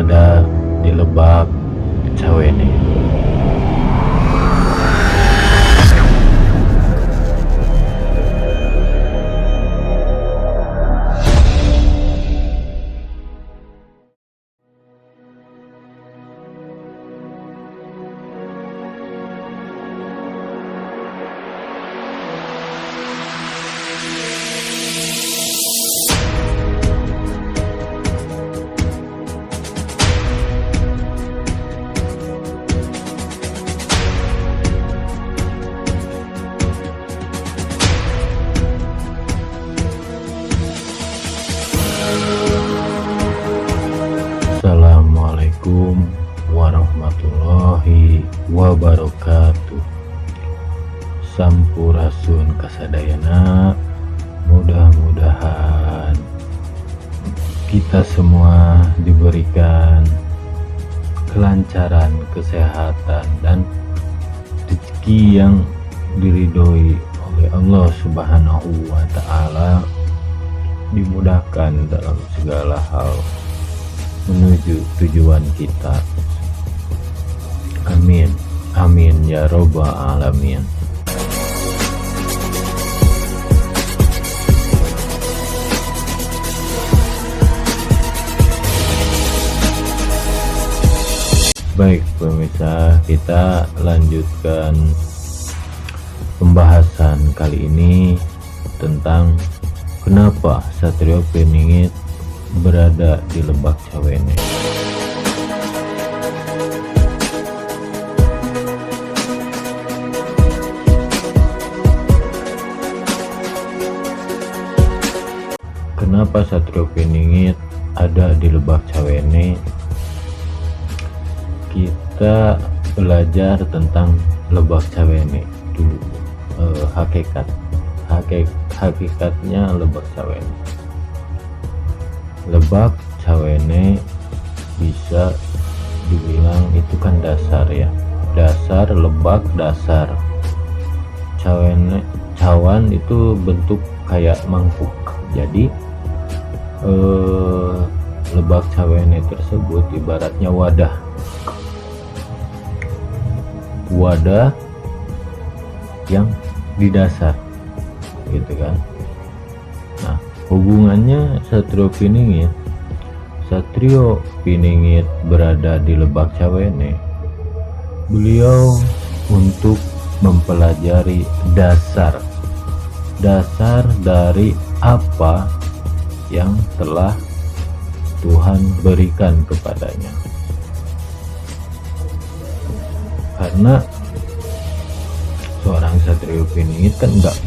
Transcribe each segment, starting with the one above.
berada di Lebak Cawene. Assalamualaikum warahmatullahi wabarakatuh. Sampurasun kasadayana. Mudah-mudahan kita semua diberikan kelancaran, kesehatan, dan rezeki yang diridhoi oleh Allah Subhanahu wa Ta'ala, dimudahkan dalam segala hal menuju tujuan kita. Amin, amin ya robbal alamin. Baik pemirsa, kita lanjutkan pembahasan kali ini tentang kenapa Satrio Piningit berada di Lebak Cawene. Kenapa Satrio Piningit ada di Lebak Cawene? Kita belajar tentang Lebak Cawene dulu. Hakikatnya Lebak Cawene. Lebak Cawene bisa dibilang itu kan dasar ya, dasar Lebak, dasar Cawene, cawan itu bentuk kayak mangkuk. Jadi Lebak Cawene tersebut ibaratnya wadah yang di dasar gitu kan. Nah, hubungannya Satrio Piningit berada di Lebak Cawene, beliau untuk mempelajari dasar dari apa yang telah Tuhan berikan kepadanya. Karena seorang Satrio Piningit kan nggak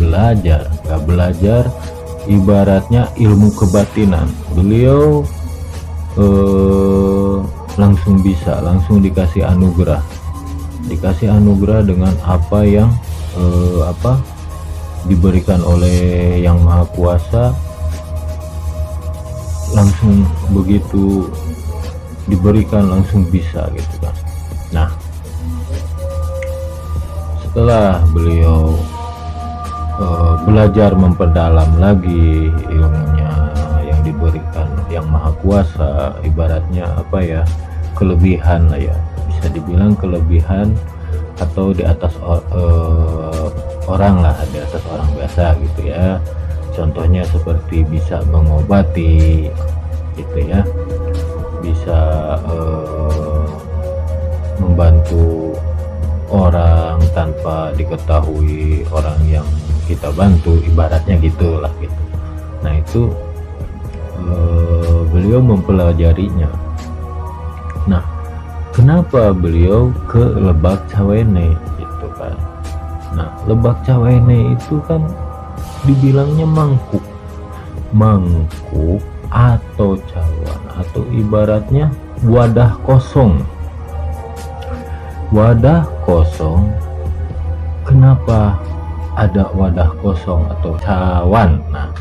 belajar ibaratnya ilmu kebatinan. Beliau langsung dikasih anugerah dengan apa yang diberikan oleh Yang Maha Kuasa. Langsung begitu diberikan langsung bisa gitu kan. Nah, setelah beliau belajar memperdalam lagi ilmunya yang diberikan Yang Maha Kuasa, ibaratnya kelebihan lah ya, bisa dibilang kelebihan atau di atas orang lah, di atas orang biasa gitu ya. Contohnya seperti bisa mengobati gitu ya, bisa membantu orang tanpa diketahui orang yang kita bantu, ibaratnya gitulah gitu. Nah itu beliau mempelajarinya. Nah, kenapa beliau ke Lebak Cawene gitu kan? Nah, Lebak Cawene itu kan dibilangnya mangkuk atau cawan, atau ibaratnya wadah kosong. Kenapa ada wadah kosong atau cawan? Nah,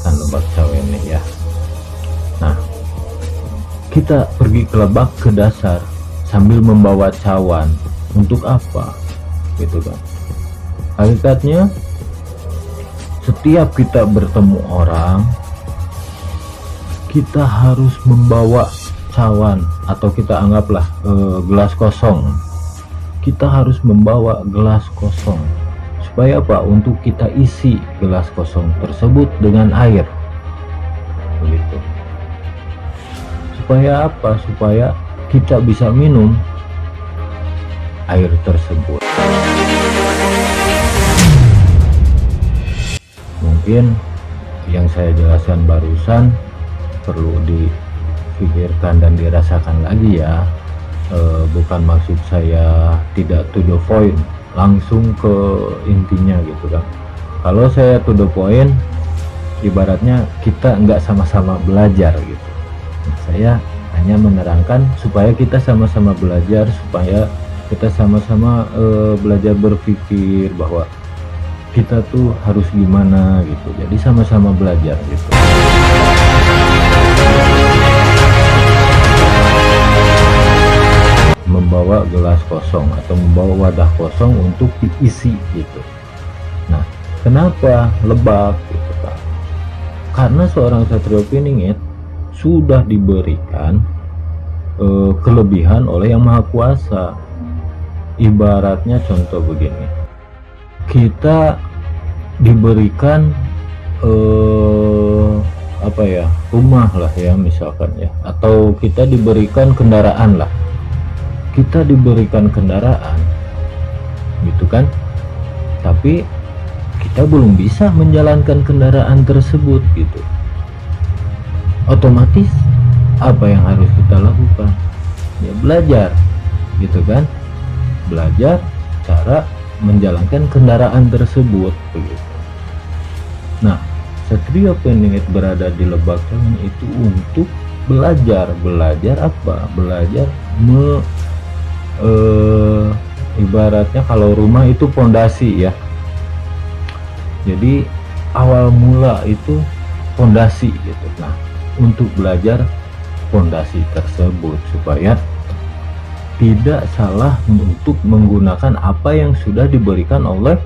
kan Lebak Cawene ya. Nah, kita pergi ke Lebak, ke dasar, sambil membawa cawan. Untuk apa? Gitu kan. Hakikatnya setiap kita bertemu orang, kita harus membawa cawan atau kita anggaplah gelas kosong. Kita harus membawa gelas kosong. Supaya apa? Untuk kita isi gelas kosong tersebut dengan air. Begitu. Supaya apa? Supaya kita bisa minum air tersebut. Mungkin yang saya jelaskan barusan perlu dipikirkan dan dirasakan lagi ya. Bukan maksud saya tidak to the point, langsung ke intinya gitu kan. Kalau saya to the point, ibaratnya kita nggak sama-sama belajar gitu. Nah, saya hanya menerangkan supaya kita sama-sama belajar, supaya kita sama-sama belajar berpikir bahwa kita tuh harus gimana gitu. Jadi sama-sama belajar gitu. Membawa gelas kosong atau membawa wadah kosong untuk diisi gitu. Nah, kenapa lebak gitu Pak? Karena seorang Satrio Piningit sudah diberikan kelebihan oleh Yang Maha Kuasa. Ibaratnya contoh begini, kita diberikan rumah lah ya misalkan ya, atau kita diberikan kendaraan lah, kita diberikan kendaraan gitu kan, tapi kita belum bisa menjalankan kendaraan tersebut gitu. Otomatis apa yang harus kita lakukan? Ya belajar gitu kan, belajar cara menjalankan kendaraan tersebut begitu. Nah, Satrio Piningit berada di Lebak Cawen itu untuk belajar apa? Belajar ibaratnya kalau rumah itu pondasi ya. Jadi awal mula itu pondasi gitu. Nah, untuk belajar pondasi tersebut supaya tidak salah untuk menggunakan apa yang sudah diberikan oleh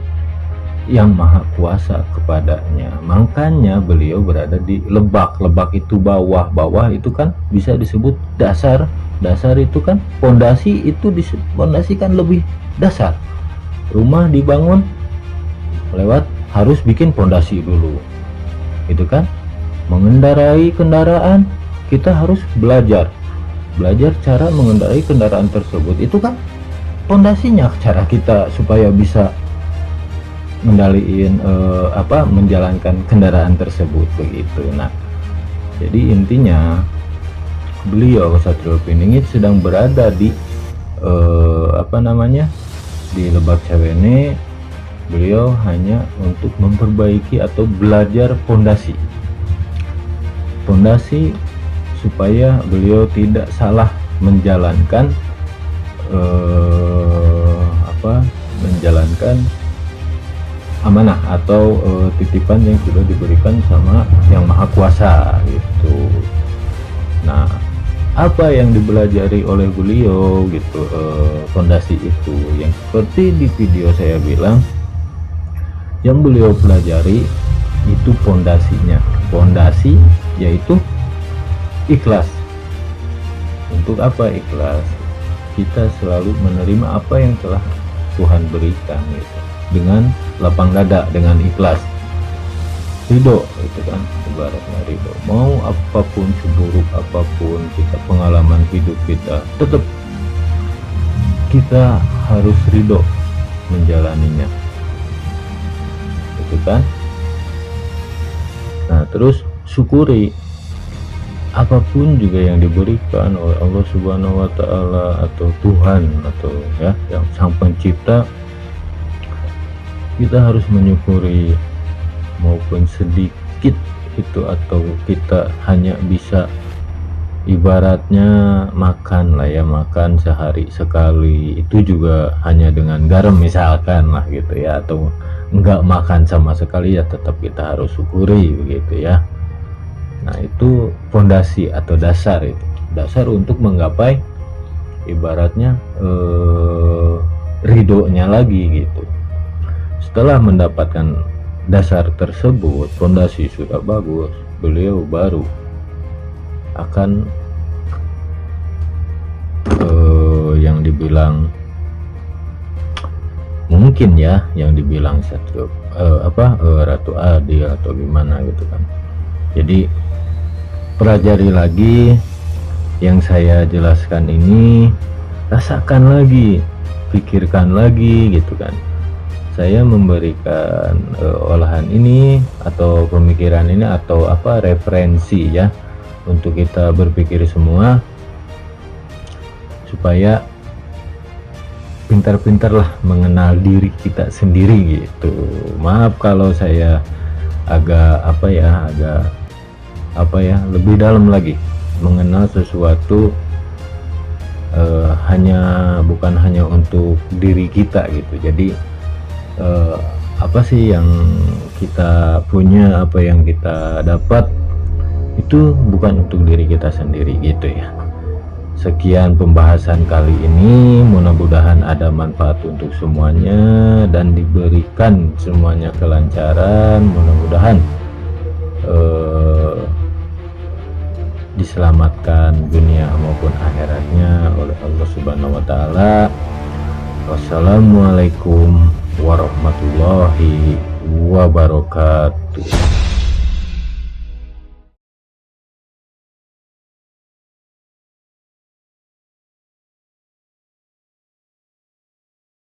Yang Maha Kuasa kepadanya. Makanya beliau berada di Lebak. Lebak itu bawah, bawah itu kan bisa disebut dasar. Dasar itu kan pondasi, itu pondasi kan lebih dasar. Rumah dibangun lewat harus bikin pondasi dulu. Itu kan mengendarai kendaraan, kita harus belajar cara mengendarai kendaraan tersebut. Itu kan pondasinya, cara kita supaya bisa mengendalikan menjalankan kendaraan tersebut begitu. Nah, jadi intinya beliau Satrio Piningit sedang berada di di Lebak Cawen. Beliau hanya untuk memperbaiki atau belajar pondasi supaya beliau tidak salah menjalankan amanah atau titipan yang sudah diberikan sama Yang Maha Kuasa gitu. Nah, apa yang dibelajari oleh beliau gitu, fondasi itu yang seperti di video saya bilang, yang beliau pelajari itu fondasinya. Fondasi yaitu ikhlas. Untuk apa ikhlas? Kita selalu menerima apa yang telah Tuhan berikan gitu, dengan lapang dada, dengan ikhlas, ridho itu kan, ibaratnya ridho. Mau apapun, seburuk apapun kita pengalaman hidup kita, tetap kita harus ridho menjalaninya, itu kan. Nah, terus syukuri apapun juga yang diberikan oleh Allah Subhanahu wa Ta'ala atau Tuhan atau ya yang Sang Pencipta. Kita harus menyukuri, maupun sedikit itu, atau kita hanya bisa ibaratnya makan lah ya, makan sehari sekali itu juga hanya dengan garam misalkan lah gitu ya, atau enggak makan sama sekali ya tetap kita harus syukuri begitu ya. Nah, itu fondasi atau dasar, itu dasar untuk menggapai ibaratnya ridhonya lagi gitu. Setelah mendapatkan dasar tersebut, fondasi sudah bagus, beliau baru akan yang dibilang mungkin ya, yang dibilang Ratu Adil atau gimana gitu kan. Jadi pelajari lagi yang saya jelaskan ini, rasakan lagi, pikirkan lagi gitu kan. Saya memberikan olahan ini atau pemikiran ini atau referensi ya, untuk kita berpikir semua, supaya pintar-pintarlah mengenal diri kita sendiri gitu. Maaf kalau saya agak lebih dalam lagi mengenal sesuatu, bukan hanya untuk diri kita gitu. Jadi apa sih yang kita punya, apa yang kita dapat itu bukan untuk diri kita sendiri gitu ya. Sekian pembahasan kali ini, mudah-mudahan ada manfaat untuk semuanya dan diberikan semuanya kelancaran. Mudah-mudahan diselamatkan dunia maupun akhiratnya oleh Allah Subhanahu wa Ta'ala. Wassalamualaikum warahmatullahi wabarakatuh.